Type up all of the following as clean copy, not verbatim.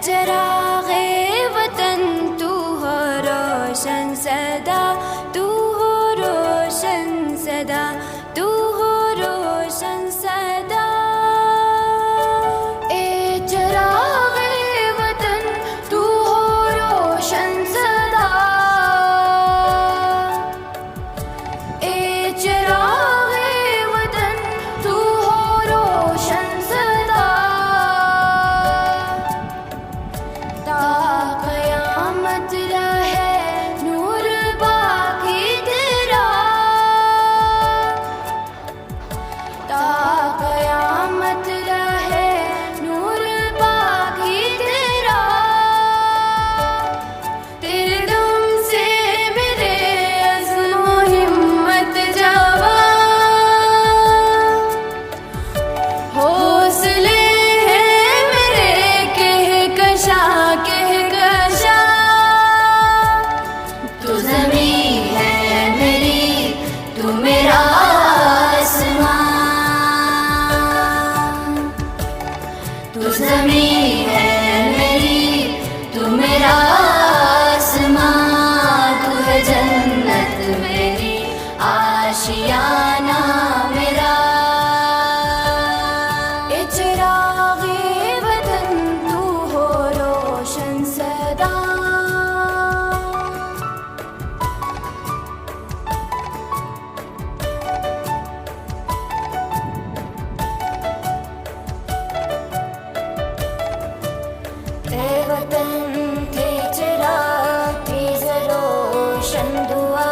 चिरागे वतन तू हो रोशन सदा, तू हो रोशन सदा, तू हो रोशन सदा। ए चिरागे वतन तू हो रोशन सदा, ए चिरागे वतन तू हो रोशन सदा। ता क़यामत रहे नूर बाकी तेरा, ता क़यामत रहे नूर बाकी तेरा। तेरे दम से मेरे अज़्म व हिम्मत जवां, हौसले हैं मेरे कहकशा कहकशा। तू ज़मीं है मेरी, तू मेरा आसमां, तू ज़मीं है मेरी, तू मेरा आसमां। तू है जन्नत मेरी, आशियाना मेरा। ए चिरागे वतन तू हो रोशन सदा। ए वतन थे चिराग थी रोशन दुआ,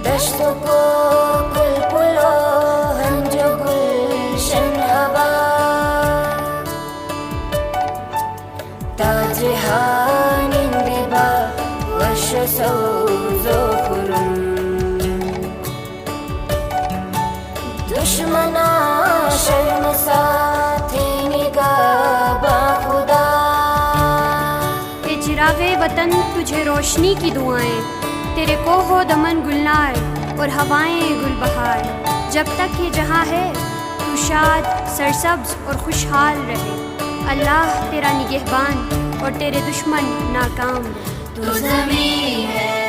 दश्तों को गुल पुलो हम जो गुलशन हवा। ताज हानिंदिबा वश सौज़ो खुरुम, दुश्मना शर्मसा थे निगाह खुदा। ए चिरागे वतन तुझे रोशनी की दुआएं, तेरे कोहो दमन गुलनार और हवाएं गुलबहार। जब तक ये जहाँ है तू शाद सरसब्ज और खुशहाल रहे। अल्लाह तेरा निगहबान और तेरे दुश्मन नाकाम रहे। तू ज़मीं है